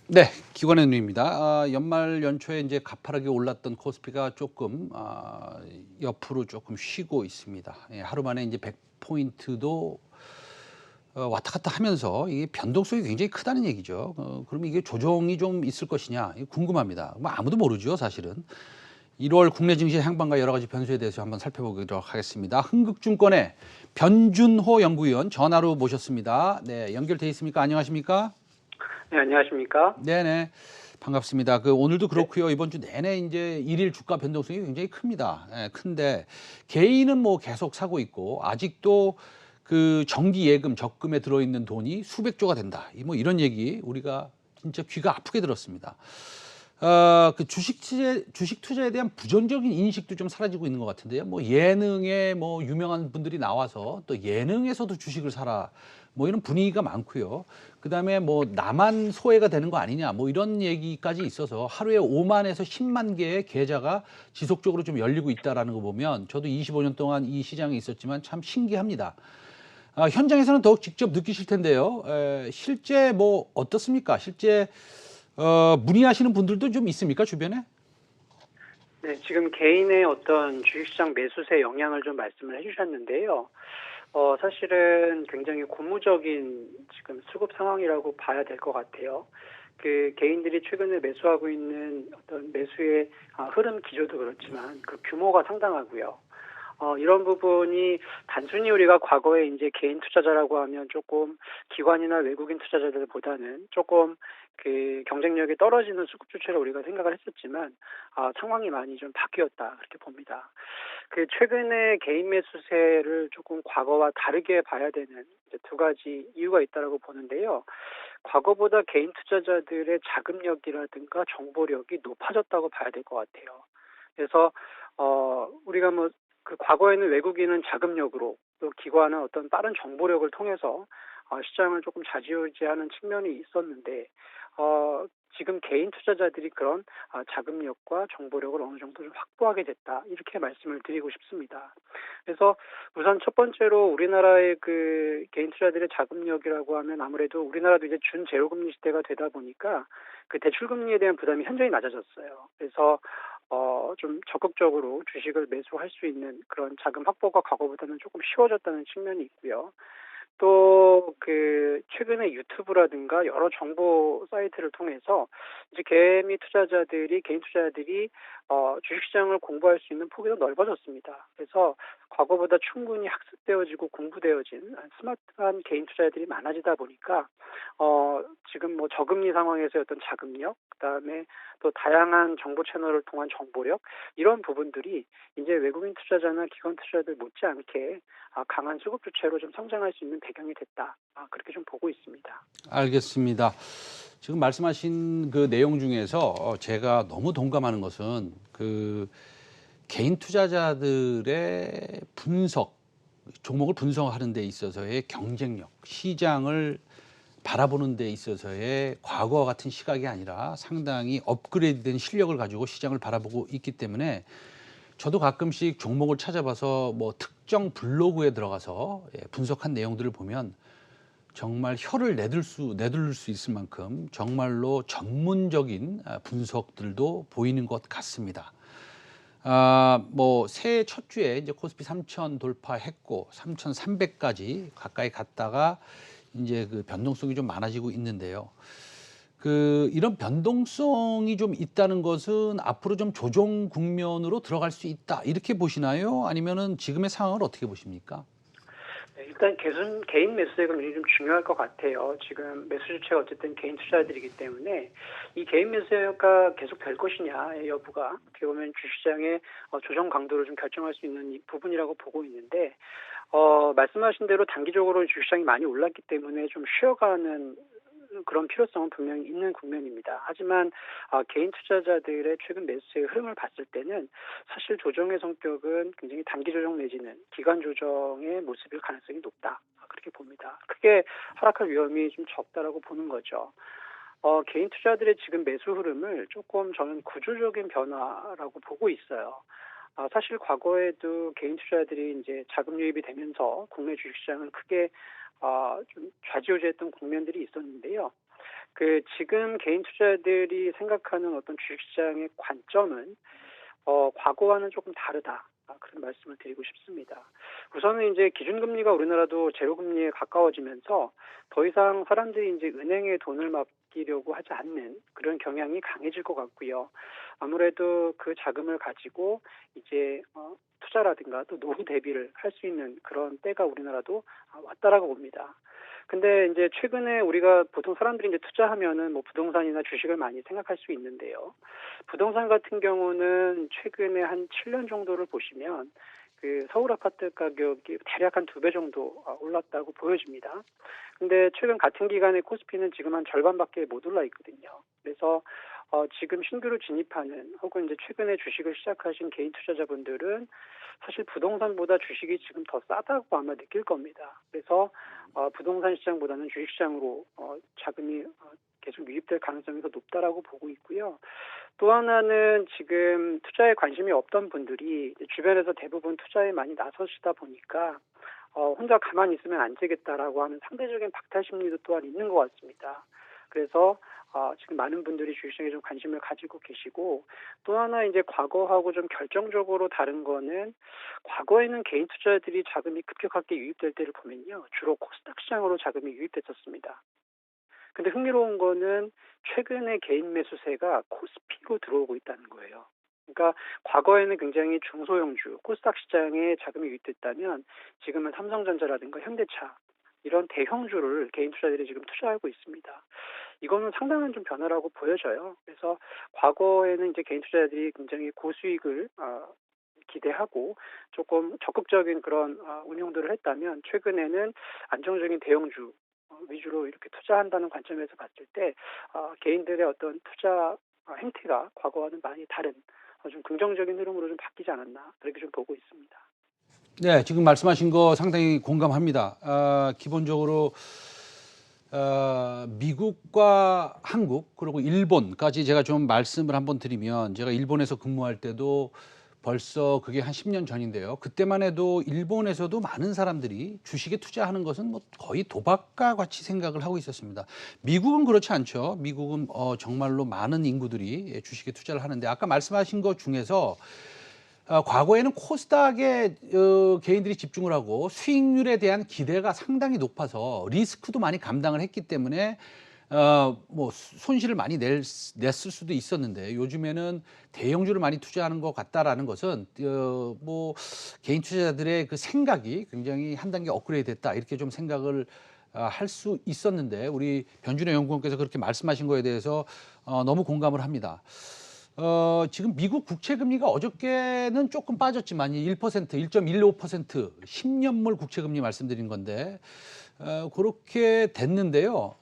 네. 기관의 누입니다. 연말 연초에 이제 가파르게 올랐던 코스피가 조금 옆으로 조금 쉬고 있습니다. 예, 하루 만에 이제 100 포인트도 왔다 갔다 하면서 이게 변동성이 굉장히 크다는 얘기죠. 그럼 이게 조정이 좀 있을 것이냐 이거 궁금합니다. 뭐 아무도 모르죠, 사실은. 1월 국내 증시 향방과 여러 가지 변수에 대해서 한번 살펴보도록 하겠습니다. 흥국증권의 변준호 연구위원 전화로 모셨습니다. 네, 연결돼 있습니까? 안녕하십니까? 네, 안녕하십니까? 네네. 반갑습니다. 오늘도 네. 그렇고요. 이번 주 내내 이제 일일 주가 변동성이 굉장히 큽니다. 예, 큰데 개인은 뭐 계속 사고 있고 아직도 그 정기 예금 적금에 들어있는 돈이 수백 조가 된다. 뭐 이런 얘기 우리가 진짜 귀가 아프게 들었습니다. 그 주식 투자에 대한 부정적인 인식도 좀 사라지고 있는 것 같은데요. 뭐 예능에 뭐 유명한 분들이 나와서 또 예능에서도 주식을 사라. 뭐 이런 분위기가 많고요. 그다음에 뭐 나만 소외가 되는 거 아니냐 뭐 이런 얘기까지 있어서 하루에 5만에서 10만 개의 계좌가 지속적으로 좀 열리고 있다라는 거 보면 저도 25년 동안 이 시장에 있었지만 참 신기합니다. 현장에서는 더욱 직접 느끼실 텐데요. 실제 뭐 어떻습니까? 실제 문의하시는 분들도 좀 있습니까, 주변에? 네, 지금 개인의 어떤 주식시장 매수세 영향을 좀 말씀을 해주셨는데요. 사실은 굉장히 고무적인 지금 수급 상황이라고 봐야 될 것 같아요. 그 개인들이 최근에 매수하고 있는 어떤 매수의 흐름 기조도 그렇지만 그 규모가 상당하고요. 이런 부분이 단순히 우리가 과거에 이제 개인 투자자라고 하면 조금 기관이나 외국인 투자자들보다는 조금 그 경쟁력이 떨어지는 수급 주체로 우리가 생각을 했었지만, 상황이 많이 좀 바뀌었다, 그렇게 봅니다. 그 최근에 개인 매수세를 조금 과거와 다르게 봐야 되는 이제 두 가지 이유가 있다라고 보는데요. 과거보다 개인 투자자들의 자금력이라든가 정보력이 높아졌다고 봐야 될 것 같아요. 그래서 우리가 뭐 그 과거에는 외국인은 자금력으로 또 기관은 어떤 빠른 정보력을 통해서 시장을 조금 좌지우지하는 측면이 있었는데, 지금 개인 투자자들이 그런 자금력과 정보력을 어느 정도 좀 확보하게 됐다, 이렇게 말씀을 드리고 싶습니다. 그래서 우선 첫 번째로 우리나라의 그 개인 투자들의 자금력이라고 하면 아무래도 우리나라도 이제 준제로금리 시대가 되다 보니까 그 대출금리에 대한 부담이 현저히 낮아졌어요. 그래서 좀 적극적으로 주식을 매수할 수 있는 그런 자금 확보가 과거보다는 조금 쉬워졌다는 측면이 있고요. 또 그 최근에 유튜브라든가 여러 정보 사이트를 통해서 이제 개인 투자자들이 주식시장을 공부할 수 있는 폭이 더 넓어졌습니다. 그래서 과거보다 충분히 학습되어지고 공부되어진 스마트한 개인 투자자들이 많아지다 보니까 지금 뭐 저금리 상황에서의 어떤 자금력, 그다음에 또 다양한 정보 채널을 통한 정보력, 이런 부분들이 이제 외국인 투자자나 기관 투자자들 못지않게 강한 수급 주체로 좀 성장할 수 있는 배경이 됐다. 그렇게 좀 보고 있습니다. 알겠습니다. 지금 말씀하신 그 내용 중에서 제가 너무 동감하는 것은 그 개인 투자자들의 분석, 종목을 분석하는 데 있어서의 경쟁력, 시장을 바라보는 데 있어서의 과거와 같은 시각이 아니라 상당히 업그레이드된 실력을 가지고 시장을 바라보고 있기 때문에 저도 가끔씩 종목을 찾아봐서 뭐 특정 블로그에 들어가서 분석한 내용들을 보면 정말 혀를 내둘 수 있을 만큼 정말로 전문적인 분석들도 보이는 것 같습니다. 뭐 새해 첫 주에 이제 코스피 3,000 돌파했고 3,300까지 가까이 갔다가 이제 그 변동성이 좀 많아지고 있는데요. 이런 변동성이 좀 있다는 것은 앞으로 좀 조정 국면으로 들어갈 수 있다, 이렇게 보시나요? 아니면은 지금의 상황을 어떻게 보십니까? 네, 일단 개인 매수세가 굉장히 좀 중요할 것 같아요. 지금 매수 주체가 어쨌든 개인 투자들이기 때문에 이 개인 매수가 계속 될 것이냐의 여부가 어떻게 보면 주시장의 조정 강도를 좀 결정할 수 있는 이 부분이라고 보고 있는데, 말씀하신 대로 단기적으로 주시장이 많이 올랐기 때문에 좀 쉬어가는 그런 필요성은 분명히 있는 국면입니다. 하지만 개인 투자자들의 최근 매수세의 흐름을 봤을 때는 사실 조정의 성격은 굉장히 단기 조정 내지는 기간 조정의 모습일 가능성이 높다, 그렇게 봅니다. 크게 하락할 위험이 좀 적다라고 보는 거죠. 개인 투자들의 지금 매수 흐름을 조금 저는 구조적인 변화라고 보고 있어요. 사실 과거에도 개인 투자자들이 이제 자금 유입이 되면서 국내 주식시장을 크게 좀 좌지우지했던 국면들이 있었는데요. 지금 개인 투자자들이 생각하는 어떤 주식시장의 관점은 과거와는 조금 다르다. 그런 말씀을 드리고 싶습니다. 우선은 이제 기준금리가 우리나라도 제로금리에 가까워지면서 더 이상 사람들이 이제 은행에 돈을 맡기려고 하지 않는 그런 경향이 강해질 것 같고요. 아무래도 그 자금을 가지고 이제 투자라든가 또 노후 대비를 할 수 있는 그런 때가 우리나라도 왔다라고 봅니다. 근데 이제 최근에 우리가 보통 사람들이 이제 투자하면은 뭐 부동산이나 주식을 많이 생각할 수 있는데요. 부동산 같은 경우는 최근에 한 7년 정도를 보시면 서울 아파트 가격이 대략 한 2배 정도 올랐다고 보여집니다. 근데 최근 같은 기간에 코스피는 지금 한 절반밖에 못 올라 있거든요. 그래서 지금 신규로 진입하는 혹은 이제 최근에 주식을 시작하신 개인 투자자분들은 사실 부동산보다 주식이 지금 더 싸다고 아마 느낄 겁니다. 그래서 부동산 시장보다는 주식 시장으로 자금이 계속 유입될 가능성이 더 높다라고 보고 있고요. 또 하나는 지금 투자에 관심이 없던 분들이 이제 주변에서 대부분 투자에 많이 나서시다 보니까 혼자 가만히 있으면 안 되겠다라고 하는 상대적인 박탈 심리도 또한 있는 것 같습니다. 그래서 지금 많은 분들이 주식시장에 좀 관심을 가지고 계시고, 또 하나 이제 과거하고 좀 결정적으로 다른 거는, 과거에는 개인 투자자들이 자금이 급격하게 유입될 때를 보면요, 주로 코스닥 시장으로 자금이 유입됐었습니다. 근데 흥미로운 거는 최근에 개인 매수세가 코스피로 들어오고 있다는 거예요. 그러니까 과거에는 굉장히 중소형주, 코스닥 시장에 자금이 유입됐다면 지금은 삼성전자라든가 현대차 이런 대형주를 개인 투자자들이 지금 투자하고 있습니다. 이거는 상당한 좀 변화라고 보여져요. 그래서 과거에는 이제 개인 투자자들이 굉장히 고수익을 기대하고 조금 적극적인 그런 운용들을 했다면, 최근에는 안정적인 대형주 위주로 이렇게 투자한다는 관점에서 봤을 때 개인들의 어떤 투자 행태가 과거와는 많이 다른 좀 긍정적인 흐름으로 좀 바뀌지 않았나, 그렇게 좀 보고 있습니다. 네, 지금 말씀하신 거 상당히 공감합니다. 기본적으로 미국과 한국 그리고 일본까지 제가 좀 말씀을 한번 드리면, 제가 일본에서 근무할 때도 벌써 그게 한 10년 전인데요. 그때만 해도 일본에서도 많은 사람들이 주식에 투자하는 것은 뭐 거의 도박과 같이 생각을 하고 있었습니다. 미국은 그렇지 않죠. 미국은 정말로 많은 인구들이 주식에 투자를 하는데, 아까 말씀하신 것 중에서 과거에는 코스닥에 개인들이 집중을 하고 수익률에 대한 기대가 상당히 높아서 리스크도 많이 감당을 했기 때문에 뭐 손실을 많이 냈을 수도 있었는데, 요즘에는 대형주를 많이 투자하는 것 같다라는 것은 뭐 개인 투자자들의 그 생각이 굉장히 한 단계 업그레이드 됐다, 이렇게 좀 생각을 할 수 있었는데, 우리 변준혜 연구원께서 그렇게 말씀하신 거에 대해서 너무 공감을 합니다. 지금 미국 국채 금리가 어저께는 조금 빠졌지만 1%, 1.15% 10년물 국채 금리 말씀드린 건데, 그렇게 됐는데요.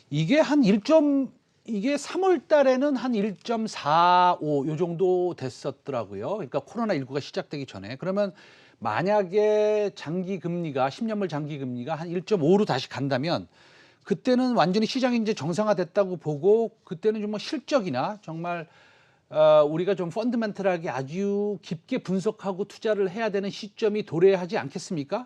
이게 한 1점 이게 3월 달에는 한 1.45 요 정도 됐었더라고요. 그러니까 코로나19가 시작되기 전에. 그러면 만약에 장기 금리가 10년물 장기 금리가 한 1.5로 다시 간다면, 그때는 완전히 시장이 이제 정상화됐다고 보고, 그때는 좀 뭐 실적이나 정말 우리가 좀 펀드멘털하게 아주 깊게 분석하고 투자를 해야 되는 시점이 도래하지 않겠습니까?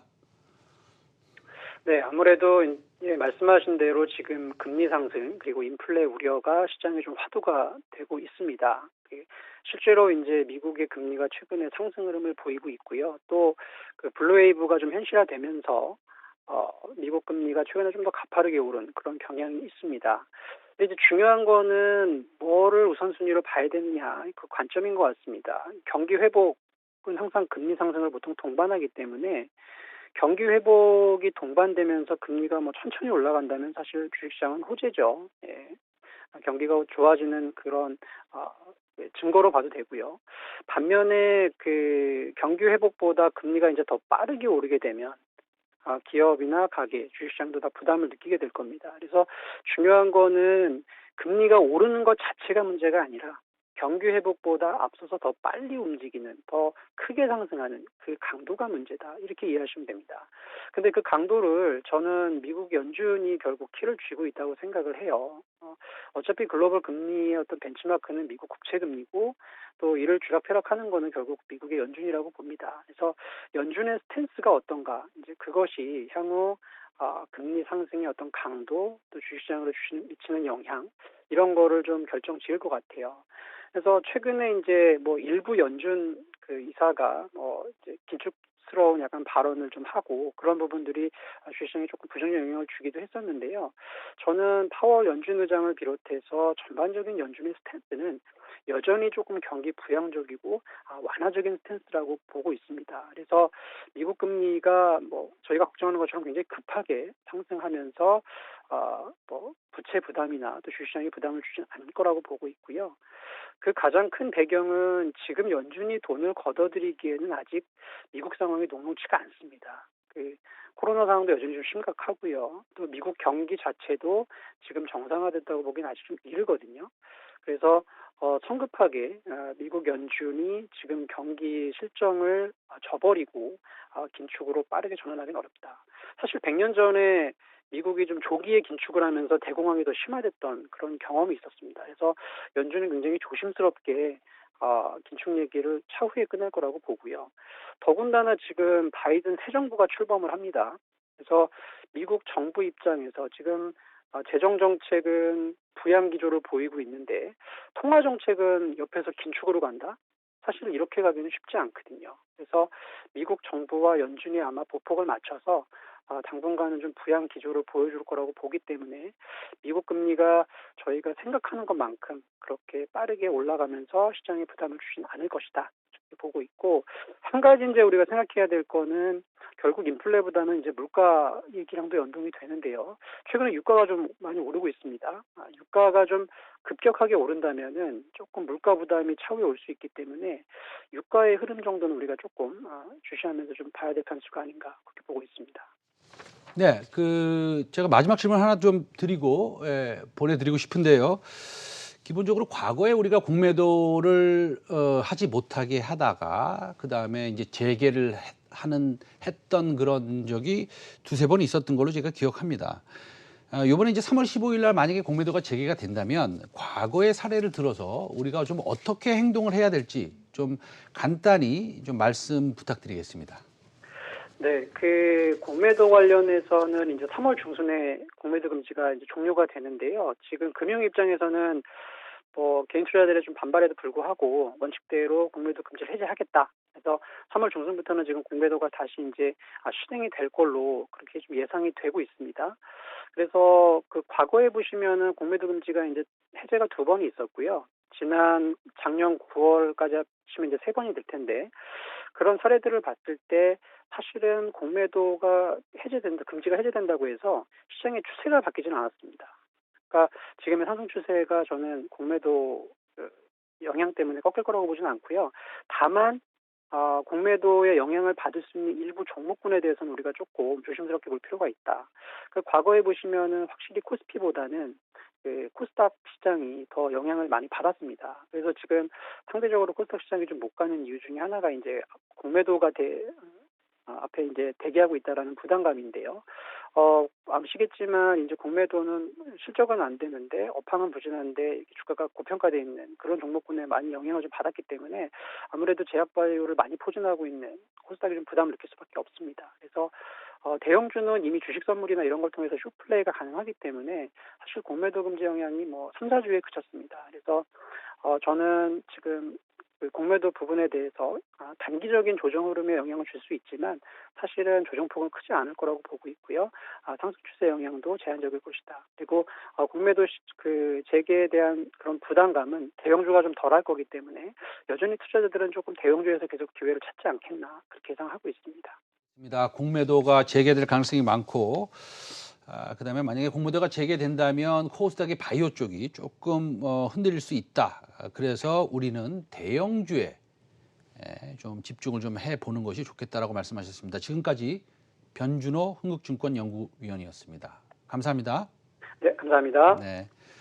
네, 아무래도 말씀하신 대로 지금 금리 상승 그리고 인플레 우려가 시장에 좀 화두가 되고 있습니다. 실제로 이제 미국의 금리가 최근에 상승 흐름을 보이고 있고요. 또 블루웨이브가 좀 현실화되면서 미국 금리가 최근에 좀 더 가파르게 오른 그런 경향이 있습니다. 근데 이제 중요한 거는 뭐를 우선순위로 봐야 되느냐, 그 관점인 것 같습니다. 경기 회복은 항상 금리 상승을 보통 동반하기 때문에, 경기 회복이 동반되면서 금리가 뭐 천천히 올라간다면 사실 주식시장은 호재죠. 예. 경기가 좋아지는 그런 증거로 봐도 되고요. 반면에 경기 회복보다 금리가 이제 더 빠르게 오르게 되면 기업이나 가게, 주식시장도 다 부담을 느끼게 될 겁니다. 그래서 중요한 거는 금리가 오르는 것 자체가 문제가 아니라 경기 회복보다 앞서서 더 빨리 움직이는, 더 크게 상승하는 그 강도가 문제다. 이렇게 이해하시면 됩니다. 근데 그 강도를 저는 미국 연준이 결국 키를 쥐고 있다고 생각을 해요. 어차피 글로벌 금리의 어떤 벤치마크는 미국 국채 금리고 또 이를 쥐락펴락하는 거는 결국 미국의 연준이라고 봅니다. 그래서 연준의 스탠스가 어떤가, 이제 그것이 향후 금리 상승의 어떤 강도, 또 주식시장으로 미치는 영향, 이런 거를 좀 결정 지을 것 같아요. 그래서 최근에 이제 뭐 일부 연준 그 이사가 이제 긴축스러운 약간 발언을 좀 하고 그런 부분들이 주식시장에 조금 부정적 영향을 주기도 했었는데요. 저는 파월 연준 의장을 비롯해서 전반적인 연준의 스탠스는 여전히 조금 경기 부양적이고 완화적인 스탠스라고 보고 있습니다. 그래서 미국 금리가 뭐 저희가 걱정하는 것처럼 굉장히 급하게 상승하면서 뭐 부채 부담이나 또 주식시장에 부담을 주지는 않을 거라고 보고 있고요. 그 가장 큰 배경은 지금 연준이 돈을 걷어들이기에는 아직 미국 상황이 녹록치가 않습니다. 그 코로나 상황도 여전히 좀 심각하고요. 또 미국 경기 자체도 지금 정상화됐다고 보기는 아직 좀 이르거든요. 그래서 성급하게 미국 연준이 지금 경기 실정을 저버리고 긴축으로 빠르게 전환하기는 어렵다. 사실 100년 전에 미국이 좀 조기에 긴축을 하면서 대공황이 더 심화됐던 그런 경험이 있었습니다. 그래서 연준은 굉장히 조심스럽게 긴축 얘기를 차후에 끝낼 거라고 보고요. 더군다나 지금 바이든 새 정부가 출범을 합니다. 그래서 미국 정부 입장에서 지금 재정 정책은 부양 기조를 보이고 있는데 통화 정책은 옆에서 긴축으로 간다? 사실 이렇게 가기는 쉽지 않거든요. 그래서 미국 정부와 연준이 아마 보폭을 맞춰서 당분간은 좀 부양 기조를 보여줄 거라고 보기 때문에 미국 금리가 저희가 생각하는 것만큼 그렇게 빠르게 올라가면서 시장에 부담을 주진 않을 것이다. 이렇게 보고 있고, 한 가지 이제 우리가 생각해야 될 거는 결국 인플레보다는 이제 물가 얘기랑도 연동이 되는데요. 최근에 유가가 좀 많이 오르고 있습니다. 유가가 좀 급격하게 오른다면은 조금 물가 부담이 차후에 올 수 있기 때문에 유가의 흐름 정도는 우리가 조금 주시하면서 좀 봐야 될 변수가 아닌가 그렇게 보고 있습니다. 네, 제가 마지막 질문 하나 좀 드리고 보내드리고 싶은데요. 기본적으로 과거에 우리가 공매도를 하지 못하게 하다가 그 다음에 이제 재개를 했던 그런 적이 두세 번 있었던 걸로 제가 기억합니다. 이번에 이제 3월 15일 날 만약에 공매도가 재개가 된다면 과거의 사례를 들어서 우리가 좀 어떻게 행동을 해야 될지 좀 간단히 좀 말씀 부탁드리겠습니다. 네, 그 공매도 관련해서는 이제 3월 중순에 공매도 금지가 이제 종료가 되는데요. 지금 금융 입장에서는 뭐 개인 투자자들의 좀 반발에도 불구하고 원칙대로 공매도 금지를 해제하겠다. 그래서 3월 중순부터는 지금 공매도가 다시 이제 실행이 될 걸로 그렇게 좀 예상이 되고 있습니다. 그래서 그 과거에 보시면은 공매도 금지가 이제 해제가 두 번이 있었고요. 작년 9월까지 합치면 이제 세 번이 될 텐데 그런 사례들을 봤을 때 사실은 공매도가 금지가 해제된다고 해서 시장의 추세가 바뀌지는 않았습니다. 그러니까 지금의 상승 추세가 저는 공매도 영향 때문에 꺾일 거라고 보지는 않고요. 다만 공매도의 영향을 받을 수 있는 일부 종목군에 대해서는 우리가 조금 조심스럽게 볼 필요가 있다. 그 과거에 보시면은 확실히 코스피보다는 그 코스닥 시장이 더 영향을 많이 받았습니다. 그래서 지금 상대적으로 코스닥 시장이 좀 못 가는 이유 중에 하나가 이제 공매도가 앞에 이제 대기하고 있다라는 부담감인데요. 아시겠지만 이제 공매도는 실적은 안 되는데 업황은 부진한데 주가가 고평가되어 있는 그런 종목군에 많이 영향을 좀 받았기 때문에 아무래도 제약바이오를 많이 포진하고 있는 코스닥이 좀 부담을 느낄 수밖에 없습니다. 그래서 대형주는 이미 주식 선물이나 이런 걸 통해서 숏플레이가 가능하기 때문에 사실 공매도 금지 영향이 뭐 3, 4주에 그쳤습니다. 그래서 저는 지금 그 공매도 부분에 대해서 단기적인 조정 흐름에 영향을 줄 수 있지만 사실은 조정폭은 크지 않을 거라고 보고 있고요. 상승 추세 영향도 제한적일 것이다. 그리고 공매도 그 재개에 대한 그런 부담감은 대형주가 좀 덜할 거기 때문에 여전히 투자자들은 조금 대형주에서 계속 기회를 찾지 않겠나 그렇게 예상하고 있습니다. 공매도가 재개될 가능성이 많고 그다음에 만약에 공매도가 재개된다면 코스닥의 바이오 쪽이 조금 흔들릴 수 있다. 그래서 우리는 대형주에 좀 집중을 좀 해보는 것이 좋겠다라고 말씀하셨습니다. 지금까지 변준호 흥국증권 연구위원이었습니다. 감사합니다. 네, 감사합니다. 네.